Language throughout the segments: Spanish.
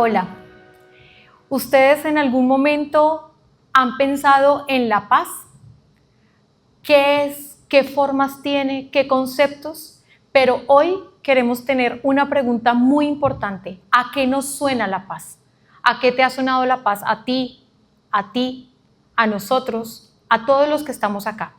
Hola, ¿ustedes en algún momento han pensado en la paz? ¿Qué es? ¿Qué formas tiene? ¿Qué conceptos? Pero hoy queremos tener una pregunta muy importante. ¿A qué nos suena la paz? ¿A qué te ha sonado la paz? A ti, a nosotros, a todos los que estamos acá.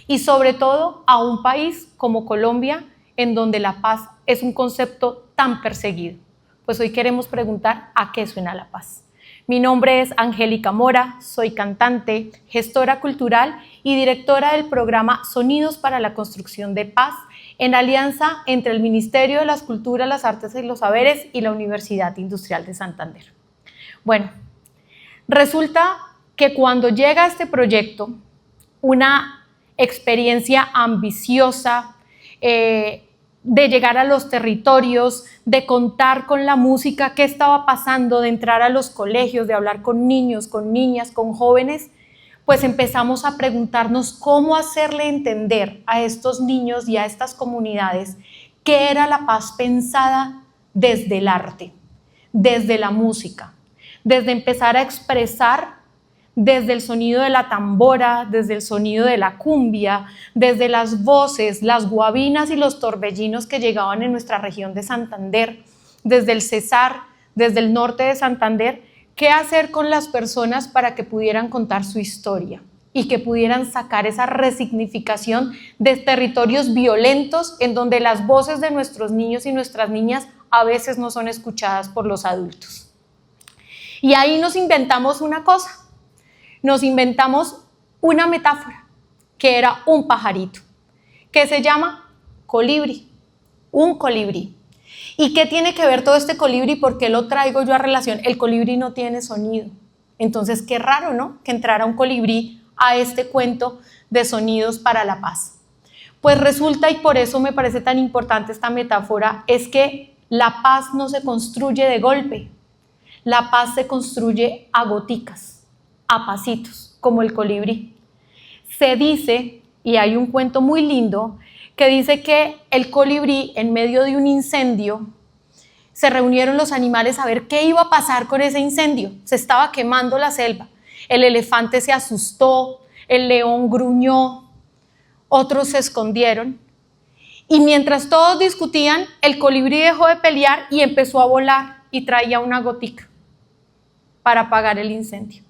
Y sobre todo a un país como Colombia, en donde la paz es un concepto tan perseguido. Pues hoy queremos preguntar a qué suena la paz. Mi nombre es Angélica Mora, soy cantante, gestora cultural y directora del programa Sonidos para la Construcción de Paz, en alianza entre el Ministerio de las Culturas, las Artes y los Saberes y la Universidad Industrial de Santander. Bueno, resulta que cuando llega este proyecto, una experiencia ambiciosa, de llegar a los territorios, de contar con la música, qué estaba pasando, de entrar a los colegios, de hablar con niños, con niñas, con jóvenes, pues empezamos a preguntarnos cómo hacerle entender a estos niños y a estas comunidades qué era la paz pensada desde el arte, desde la música, desde empezar a expresar desde el sonido de la tambora, desde el sonido de la cumbia, desde las voces, las guabinas y los torbellinos que llegaban en nuestra región de Santander, desde el Cesar, desde el norte de Santander, qué hacer con las personas para que pudieran contar su historia y que pudieran sacar esa resignificación de territorios violentos en donde las voces de nuestros niños y nuestras niñas a veces no son escuchadas por los adultos. Y ahí nos inventamos una cosa. Nos inventamos una metáfora, que era un pajarito, que se llama colibrí, un colibrí. ¿Y qué tiene que ver todo este colibrí? ¿Por qué lo traigo yo a relación? El colibrí no tiene sonido. Entonces, qué raro, ¿no? Que entrara un colibrí a este cuento de sonidos para la paz. Pues resulta, y por eso me parece tan importante esta metáfora, es que la paz no se construye de golpe. La paz se construye a goticas, a pasitos, como el colibrí. Se dice, y hay un cuento muy lindo, que dice que el colibrí, en medio de un incendio, se reunieron los animales a ver qué iba a pasar con ese incendio. Se estaba quemando la selva. El elefante se asustó, el león gruñó, otros se escondieron. Y mientras todos discutían, el colibrí dejó de pelear y empezó a volar y traía una gotica para apagar el incendio.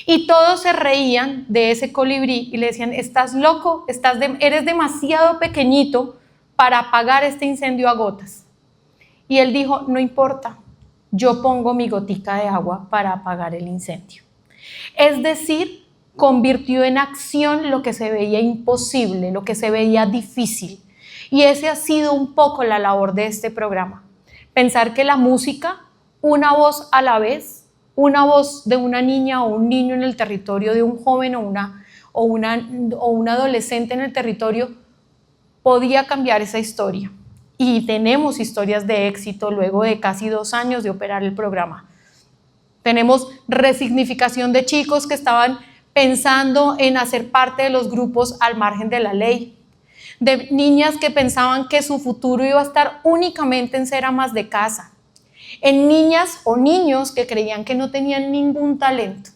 Y todos se reían de ese colibrí y le decían, estás loco, eres demasiado pequeñito para apagar este incendio a gotas. Y él dijo, no importa, yo pongo mi gotica de agua para apagar el incendio. Es decir, convirtió en acción lo que se veía imposible, lo que se veía difícil. Y ese ha sido un poco la labor de este programa. Pensar que la música, una voz a la vez, una voz de una niña o un niño en el territorio, de un joven o un adolescente en el territorio, podía cambiar esa historia. Y tenemos historias de éxito luego de casi 2 años de operar el programa. Tenemos resignificación de chicos que estaban pensando en hacer parte de los grupos al margen de la ley, de niñas que pensaban que su futuro iba a estar únicamente en ser amas de casa, en niñas o niños que creían que no tenían ningún talento.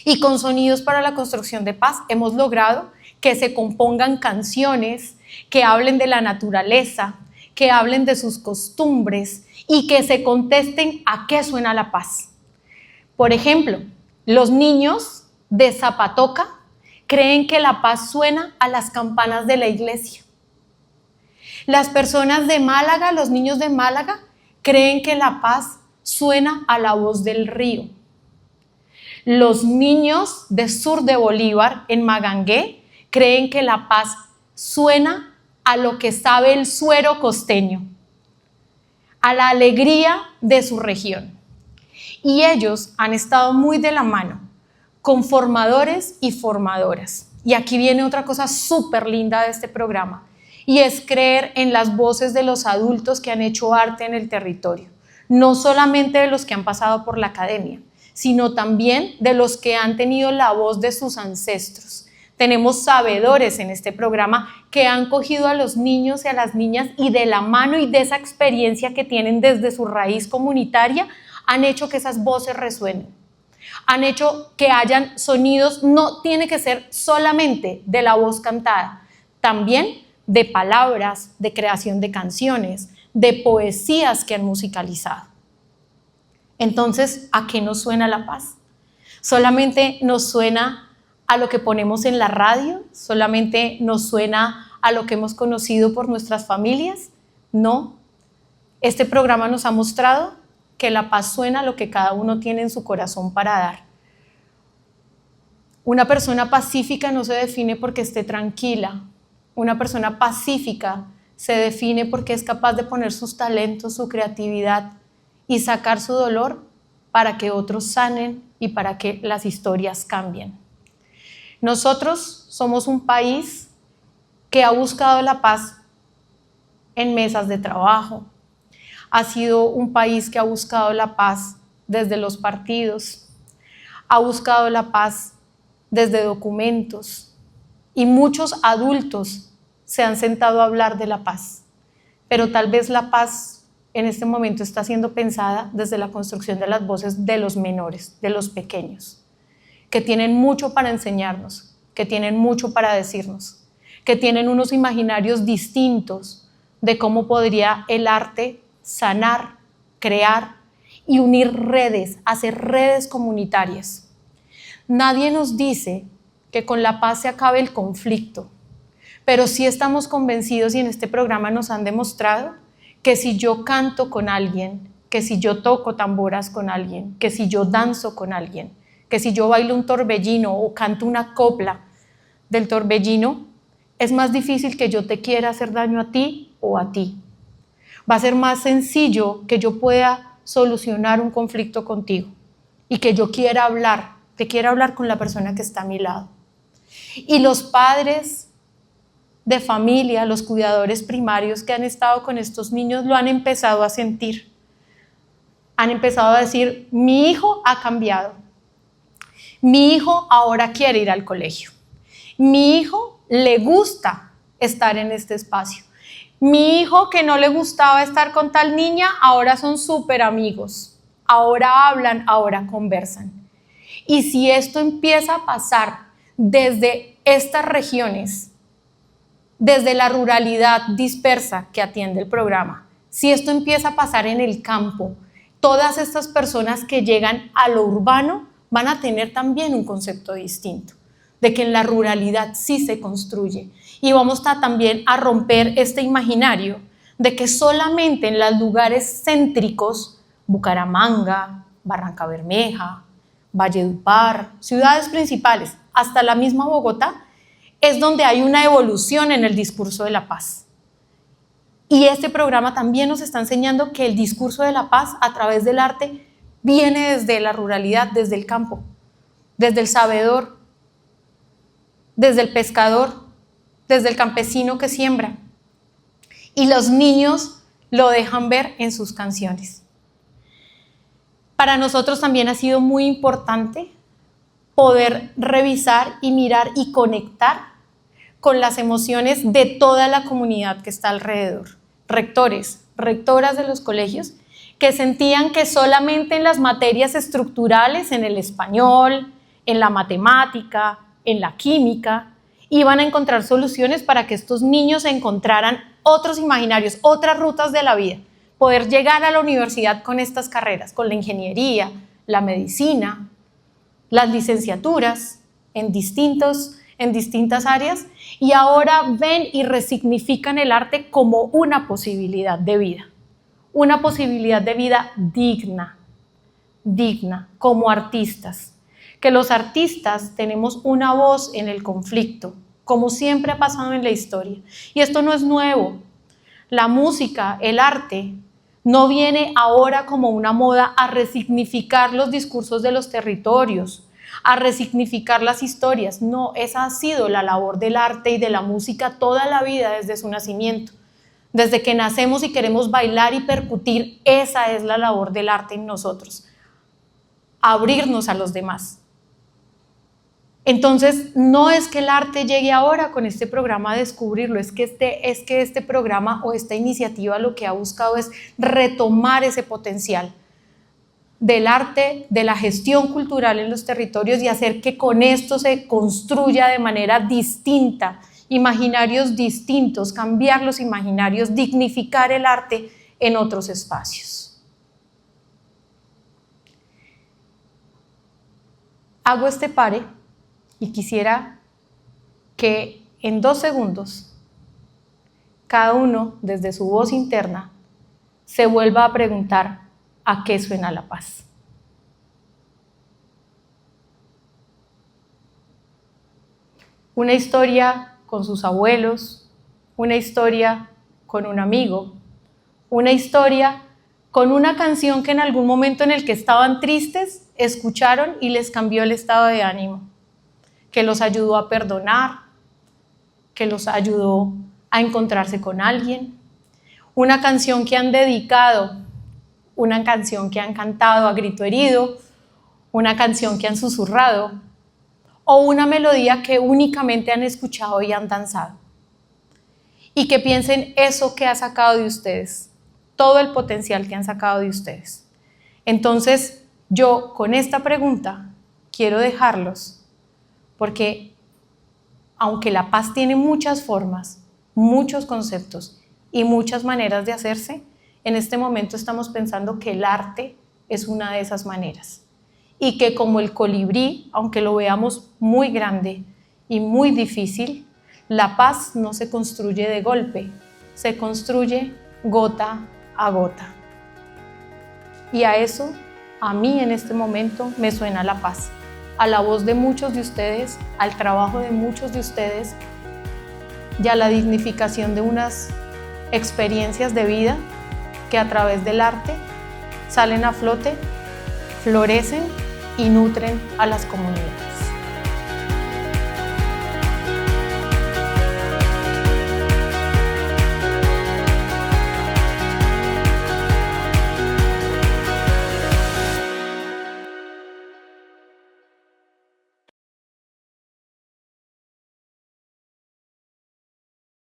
Y con Sonidos para la Construcción de Paz hemos logrado que se compongan canciones que hablen de la naturaleza, que hablen de sus costumbres y que se contesten a qué suena la paz. Por ejemplo, los niños de Zapatoca creen que la paz suena a las campanas de la iglesia. Las personas de Málaga, los niños de Málaga, creen que la paz suena a la voz del río. Los niños de sur de Bolívar, en Magangué, creen que la paz suena a lo que sabe el suero costeño, a la alegría de su región. Y ellos han estado muy de la mano con formadores y formadoras. Y aquí viene otra cosa súper linda de este programa, y es creer en las voces de los adultos que han hecho arte en el territorio, no solamente de los que han pasado por la academia, sino también de los que han tenido la voz de sus ancestros. Tenemos sabedores en este programa que han cogido a los niños y a las niñas y de la mano y de esa experiencia que tienen desde su raíz comunitaria han hecho que esas voces resuenen, han hecho que hayan sonidos, no tiene que ser solamente de la voz cantada, también de palabras, de creación de canciones, de poesías que han musicalizado. Entonces, ¿a qué nos suena la paz? ¿Solamente nos suena a lo que ponemos en la radio? ¿Solamente nos suena a lo que hemos conocido por nuestras familias? No. Este programa nos ha mostrado que la paz suena a lo que cada uno tiene en su corazón para dar. Una persona pacífica no se define porque esté tranquila. Una persona pacífica se define porque es capaz de poner sus talentos, su creatividad y sacar su dolor para que otros sanen y para que las historias cambien. Nosotros somos un país que ha buscado la paz en mesas de trabajo. Ha sido un país que ha buscado la paz desde los partidos, ha buscado la paz desde documentos y muchos adultos se han sentado a hablar de la paz, pero tal vez la paz en este momento está siendo pensada desde la construcción de las voces de los menores, de los pequeños, que tienen mucho para enseñarnos, que tienen mucho para decirnos, que tienen unos imaginarios distintos de cómo podría el arte sanar, crear y unir redes, hacer redes comunitarias. Nadie nos dice que con la paz se acabe el conflicto, pero sí estamos convencidos y en este programa nos han demostrado que si yo canto con alguien, que si yo toco tamboras con alguien, que si yo danzo con alguien, que si yo bailo un torbellino o canto una copla del torbellino, es más difícil que yo te quiera hacer daño a ti o a ti. Va a ser más sencillo que yo pueda solucionar un conflicto contigo y que yo quiera hablar con la persona que está a mi lado. Y los padres de familia, los cuidadores primarios que han estado con estos niños lo han empezado a sentir. Han empezado a decir, mi hijo ha cambiado. Mi hijo ahora quiere ir al colegio. Mi hijo le gusta estar en este espacio. Mi hijo que no le gustaba estar con tal niña, ahora son súper amigos. Ahora hablan, ahora conversan. Y si esto empieza a pasar desde estas regiones, desde la ruralidad dispersa que atiende el programa, si esto empieza a pasar en el campo, todas estas personas que llegan a lo urbano van a tener también un concepto distinto, de que en la ruralidad sí se construye. Y vamos también a romper este imaginario de que solamente en los lugares céntricos, Bucaramanga, Barrancabermeja, Valledupar, ciudades principales, hasta la misma Bogotá, es donde hay una evolución en el discurso de la paz. Y este programa también nos está enseñando que el discurso de la paz a través del arte viene desde la ruralidad, desde el campo, desde el sabedor, desde el pescador, desde el campesino que siembra. Y los niños lo dejan ver en sus canciones. Para nosotros también ha sido muy importante poder revisar y mirar y conectar con las emociones de toda la comunidad que está alrededor. Rectores, rectoras de los colegios que sentían que solamente en las materias estructurales, en el español, en la matemática, en la química, iban a encontrar soluciones para que estos niños encontraran otros imaginarios, otras rutas de la vida, poder llegar a la universidad con estas carreras, con la ingeniería, la medicina, las licenciaturas en distintas áreas, y ahora ven y resignifican el arte como una posibilidad de vida digna como artistas, que los artistas tenemos una voz en el conflicto, como siempre ha pasado en la historia. Y esto no es nuevo. La música, el arte, no viene ahora como una moda a resignificar los discursos de los territorios, a resignificar las historias. No, esa ha sido la labor del arte y de la música toda la vida desde su nacimiento. Desde que nacemos y queremos bailar y percutir, esa es la labor del arte en nosotros. Abrirnos a los demás. Entonces, no es que el arte llegue ahora con este programa a descubrirlo, es que este programa o esta iniciativa lo que ha buscado es retomar ese potencial, del arte, de la gestión cultural en los territorios y hacer que con esto se construya de manera distinta, imaginarios distintos, cambiar los imaginarios, dignificar el arte en otros espacios. Hago este pare y quisiera que en 2 segundos cada uno desde su voz interna se vuelva a preguntar ¿a qué suena la paz? Una historia con sus abuelos, una historia con un amigo, una historia con una canción que en algún momento en el que estaban tristes escucharon y les cambió el estado de ánimo, que los ayudó a perdonar, que los ayudó a encontrarse con alguien, una canción que han dedicado, una canción que han cantado a grito herido, una canción que han susurrado o una melodía que únicamente han escuchado y han danzado. Y que piensen eso que ha sacado de ustedes, todo el potencial que han sacado de ustedes. Entonces, yo con esta pregunta quiero dejarlos, porque aunque la paz tiene muchas formas, muchos conceptos y muchas maneras de hacerse, en este momento estamos pensando que el arte es una de esas maneras. Y que como el colibrí, aunque lo veamos muy grande y muy difícil, la paz no se construye de golpe, se construye gota a gota. Y a eso, a mí en este momento, me suena la paz. A la voz de muchos de ustedes, al trabajo de muchos de ustedes y a la dignificación de unas experiencias de vida que a través del arte salen a flote, florecen y nutren a las comunidades.